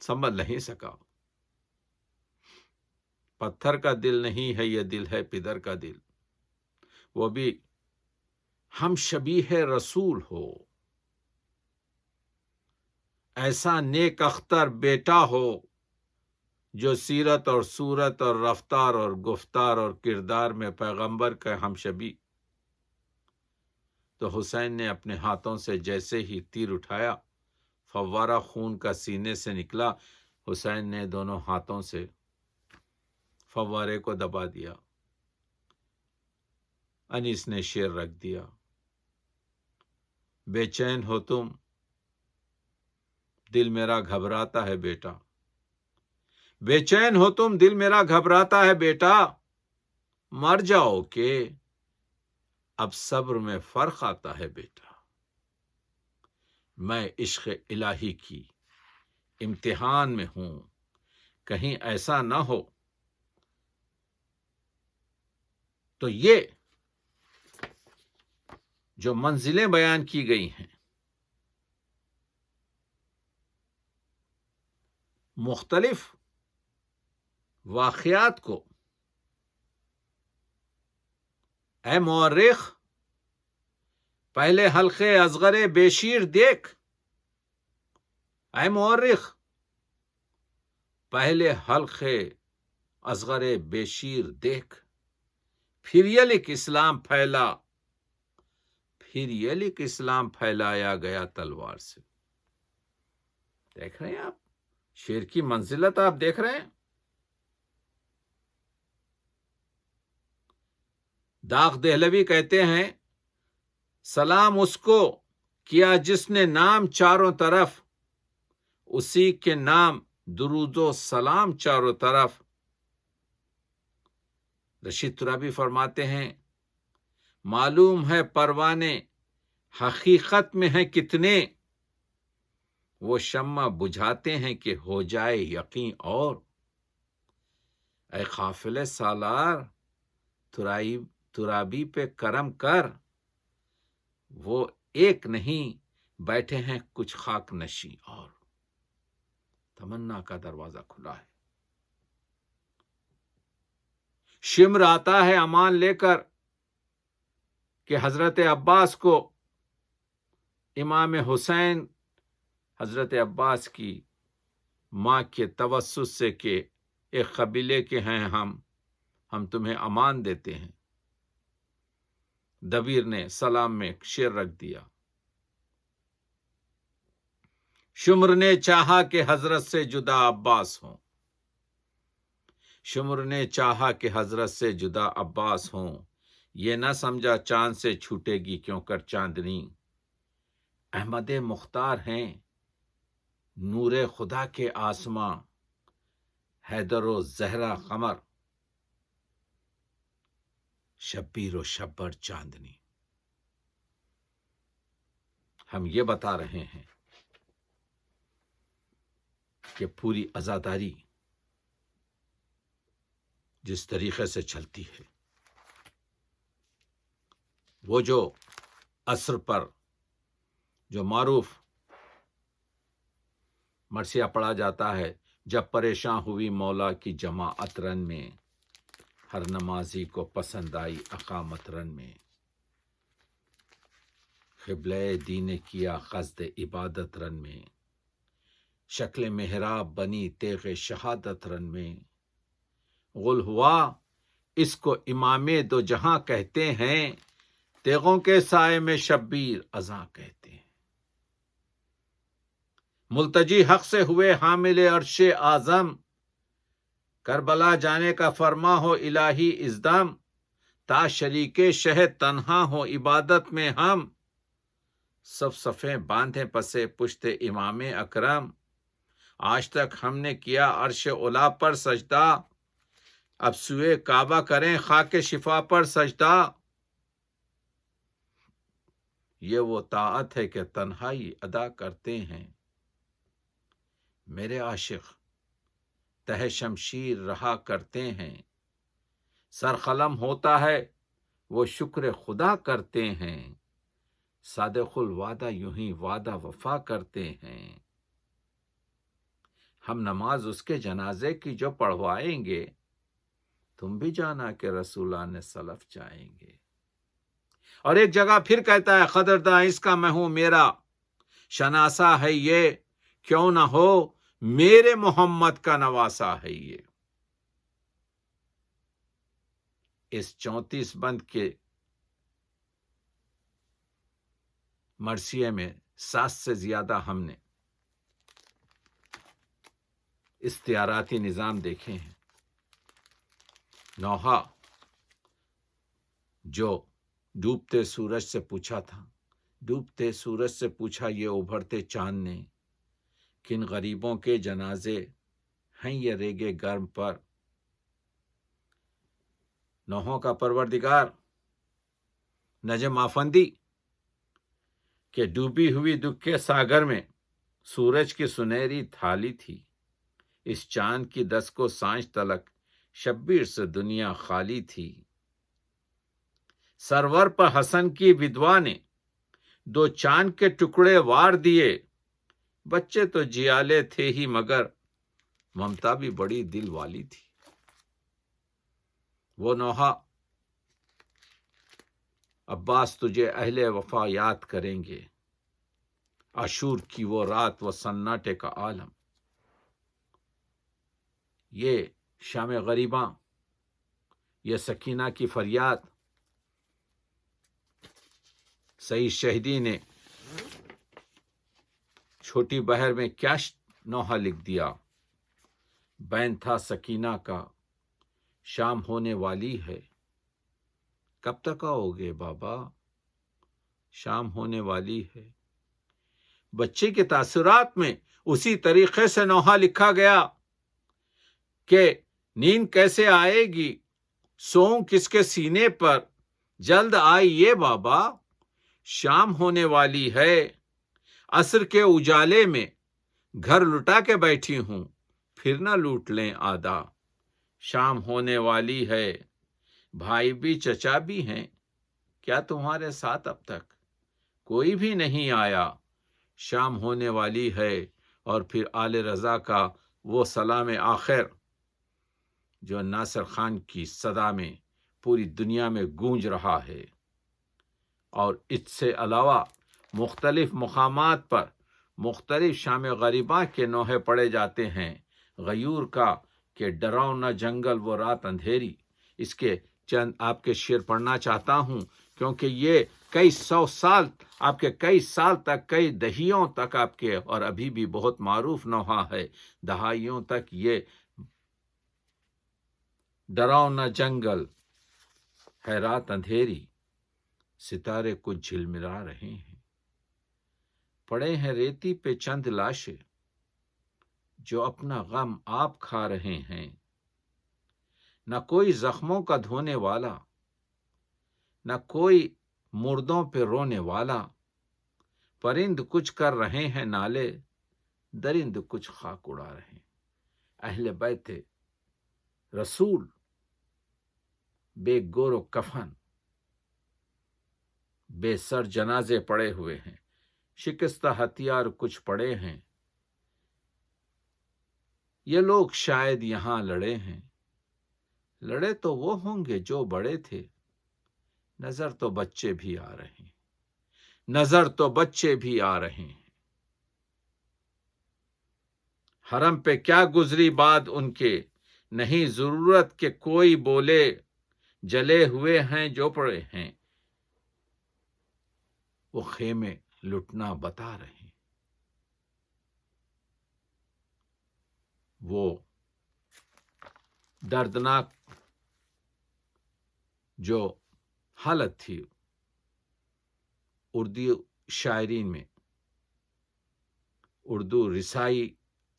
سنبھل نہیں سکا. پتھر کا دل نہیں ہے یہ دل ہے پدر کا دل. وہ بھی ہم شبیہ رسول ہو، ایسا نیک اختر بیٹا ہو جو سیرت اور صورت اور رفتار اور گفتار اور کردار میں پیغمبر کا ہم شبیہ. تو حسین نے اپنے ہاتھوں سے جیسے ہی تیر اٹھایا، فوارہ خون کا سینے سے نکلا. حسین نے دونوں ہاتھوں سے فوارے کو دبا دیا. انیس نے شعر رکھ دیا: بے چین ہو تم، دل میرا گھبراتا ہے بیٹا. بے چین ہو تم، دل میرا گھبراتا ہے بیٹا. مر جاؤ کہ اب صبر میں فرق آتا ہے بیٹا. میں عشق الہی کی امتحان میں ہوں، کہیں ایسا نہ ہو. تو یہ جو منزلیں بیان کی گئی ہیں، مختلف واقعات کو اے مورخ پہلے حلقے اصغر بیشیر دیکھ. اے مورخ پہلے حلقے اصغر بیشیر دیکھ. پھر یہ لکھ اسلام پھیلا، پھر یہ لکھ اسلام پھیلایا گیا تلوار سے. دیکھ رہے ہیں آپ شعر کی منزلت؟ آپ دیکھ رہے ہیں. داغ دہلوی کہتے ہیں سلام اس کو کیا جس نے نام چاروں طرف، اسی کے نام درود و سلام چاروں طرف. رشید ترابی فرماتے ہیں معلوم ہے پروانے حقیقت میں ہیں کتنے، وہ شمع بجھاتے ہیں کہ ہو جائے یقین. اور اے قافلے سالار ترابی پہ کرم کر، وہ ایک نہیں بیٹھے ہیں کچھ خاک نشیں. اور تمنا کا دروازہ کھلا ہے. شمر آتا ہے امان لے کر کہ حضرت عباس کو امام حسین حضرت عباس کی ماں کے توسط سے کہ ایک قبیلے کے ہیں ہم تمہیں امان دیتے ہیں. دبیر نے سلام میں شعر رکھ دیا: شمر نے چاہا کہ حضرت سے جدا عباس ہوں، شمر نے چاہا کہ حضرت سے جدا عباس ہوں. یہ نہ سمجھا چاند سے چھوٹے گی کیوں کر چاندنی. احمد مختار ہیں نور خدا کے آسماں، حیدر و زہرا قمر، شبیر و شبر چاندنی. ہم یہ بتا رہے ہیں کہ پوری عزاداری جس طریقے سے چلتی ہے، وہ جو عصر پر جو معروف مرثیہ پڑھا جاتا ہے: جب پریشاں ہوئی مولا کی جماعت رن میں، ہر نمازی کو پسند آئی اقامت رن میں. قبلہ دین کیا قصد عبادت رن میں، شکل محراب بنی تیغ شہادت رن میں. غل ہوا اس کو امام دو جہاں کہتے ہیں، تیغوں کے سائے میں شبیر اذاں کہتے ہیں. ملتجی حق سے ہوئے حامل عرش اعظم، کربلا جانے کا فرما ہو الہی ازدم. تا شریک شہد تنہا ہو عبادت میں ہم، سب صفیں باندھے پسے پشت امام اکرم. آج تک ہم نے کیا عرش اولا پر سجدہ، اب سوئے کعبہ کریں خاک شفا پر سجدہ. یہ وہ طاعت ہے کہ تنہائی ادا کرتے ہیں، میرے عاشق تہ شمشیر رہا کرتے ہیں. سر قلم ہوتا ہے وہ شکر خدا کرتے ہیں، صادق الوعدہ یوں ہی وعدہ وفا کرتے ہیں۔ ہم نماز اس کے جنازے کی جو پڑھوائیں گے، تم بھی جانا کہ رسولان سلف جائیں گے۔ اور ایک جگہ پھر کہتا ہے قدرداں اس کا میں ہوں میرا شناسا ہے یہ، کیوں نہ ہو میرے محمد کا نواسا ہے یہ۔ اس 34 بند کے مرثیے میں 7 سے زیادہ ہم نے استعاراتی نظام دیکھے ہیں۔ نوحہ جو ڈوبتے سورج سے پوچھا تھا، ڈوبتے سورج سے پوچھا یہ ابھرتے چاند نے، کن غریبوں کے جنازے ہیں یہ ریگے گرم پر۔ نوحوں کا پروردگار نجم آفندی کہ ڈوبی ہوئی دکھ کے ساگر میں سورج کی سنہری تھالی تھی، اس چاند کی 10 کو سانج تلک شبیر سے دنیا خالی تھی۔ سرور پر حسن کی ودوا نے 2 چاند کے ٹکڑے وار دیے، بچے تو جیالے تھے ہی مگر ممتا بھی بڑی دل والی تھی۔ وہ نوحہ عباس تجھے اہل وفا یاد کریں گے، عاشور کی وہ رات وہ سناٹے کا عالم۔ یہ شام غریباں، یہ سکینہ کی فریاد، سعید شہیدی نے چھوٹی بہر میں کیا نوحہ لکھ دیا۔ بین تھا سکینہ کا شام ہونے والی ہے، کب تک آؤ گے بابا شام ہونے والی ہے۔ بچے کے تاثرات میں اسی طریقے سے نوحہ لکھا گیا کہ نیند کیسے آئے گی سوؤں کس کے سینے پر، جلد آئیے بابا شام ہونے والی ہے۔ عصر کے اجالے میں گھر لٹا کے بیٹھی ہوں، پھر نہ لوٹ لیں آدھا، شام ہونے والی ہے۔ بھائی بھی چچا بھی ہیں کیا تمہارے ساتھ، اب تک کوئی بھی نہیں آیا، شام ہونے والی ہے۔ اور پھر آل رضا کا وہ سلام آخر جو ناصر خان کی صدا میں پوری دنیا میں گونج رہا ہے۔ اور اس سے علاوہ مختلف مقامات پر مختلف شام غریباں کے نوحے پڑھے جاتے ہیں۔ غیور کا کہ ڈراؤنا جنگل وہ رات اندھیری، اس کے چند آپ کے شعر پڑھنا چاہتا ہوں کیونکہ یہ کئی 100 سال آپ کے کئی سال تک، کئی دہیوں تک آپ کے، اور ابھی بھی بہت معروف نوحہ ہے، دہائیوں تک یہ ڈراؤنا جنگل ہے رات اندھیری، ستارے کچھ جھلملا رہے ہیں، پڑے ہیں ریتی پہ چند لاشیں جو اپنا غم آپ کھا رہے ہیں، نہ کوئی زخموں کا دھونے والا، نہ کوئی مردوں پہ رونے والا، پرند کچھ کر رہے ہیں نالے، درند کچھ خاک اڑا رہے ہیں۔ اہل بیت رسول بے گور و کفن، بے سر جنازے پڑے ہوئے ہیں، شکستہ ہتھیار کچھ پڑے ہیں، یہ لوگ شاید یہاں لڑے ہیں، لڑے تو وہ ہوں گے جو بڑے تھے، نظر تو بچے بھی آ رہے ہیں، نظر تو بچے بھی آ رہے ہیں۔ حرم پہ کیا گزری بات ان کے، نہیں ضرورت کہ کوئی بولے، جلے ہوئے ہیں جو پڑے ہیں، وہ خیمے لٹنا بتا رہے ہیں۔ وہ دردناک جو حالت تھی اردو شاعرین میں، اردو رسائی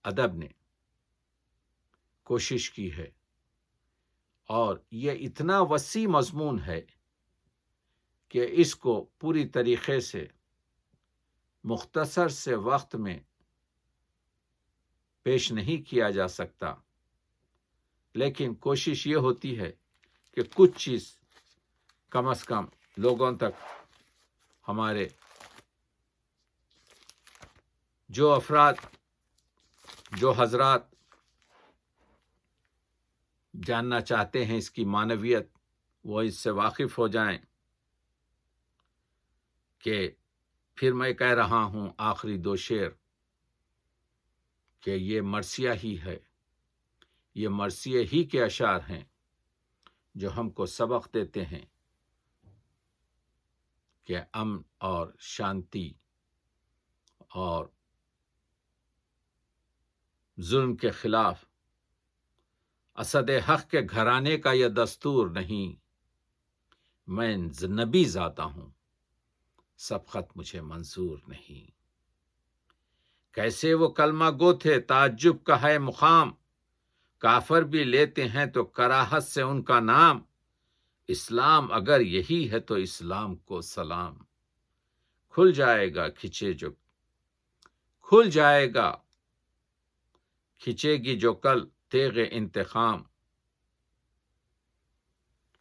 ادب نے کوشش کی ہے، اور یہ اتنا وسیع مضمون ہے کہ اس کو پوری طریقے سے مختصر سے وقت میں پیش نہیں کیا جا سکتا، لیکن کوشش یہ ہوتی ہے کہ کچھ چیز کم از کم لوگوں تک ہمارے جو حضرات جاننا چاہتے ہیں اس کی معنویت، وہ اس سے واقف ہو جائیں کہ پھر میں کہہ رہا ہوں آخری دو شعر کہ یہ مرثیہ ہی ہے، یہ مرثیہ ہی کے اشعار ہیں جو ہم کو سبق دیتے ہیں کہ امن اور شانتی اور ظلم کے خلاف اسد حق کے گھرانے کا یہ دستور نہیں، میں نبی ذاتا ہوں، سبقت مجھے منظور نہیں۔ کیسے وہ کلمہ گو تھے تعجب کا ہے مقام، کافر بھی لیتے ہیں تو کراہت سے ان کا نام، اسلام اگر یہی ہے تو اسلام کو سلام، کھل جائے گا کھچے گی جو کل تیغ انتقام،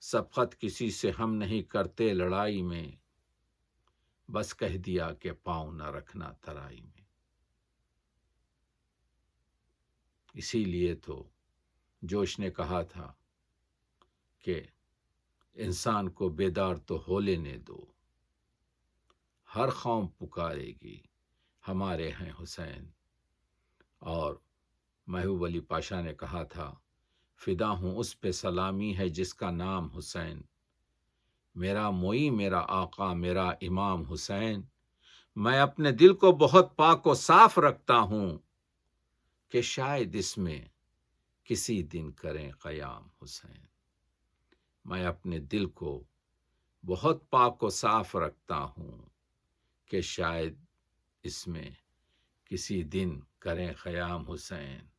سبقت کسی سے ہم نہیں کرتے لڑائی میں، بس کہہ دیا کہ پاؤں نہ رکھنا ترائی میں۔ اسی لیے تو جوش نے کہا تھا کہ انسان کو بیدار تو ہو لینے دو، ہر قوم پکارے گی ہمارے ہیں حسین۔ اور محبوب علی پاشا نے کہا تھا فدا ہوں اس پہ سلامی ہے جس کا نام حسین، میرا موئی میرا آقا میرا امام حسین، میں اپنے دل کو بہت پاک و صاف رکھتا ہوں کہ شاید اس میں کسی دن کریں قیام حسین، میں اپنے دل کو بہت پاک و صاف رکھتا ہوں کہ شاید اس میں کسی دن کریں قیام حسین۔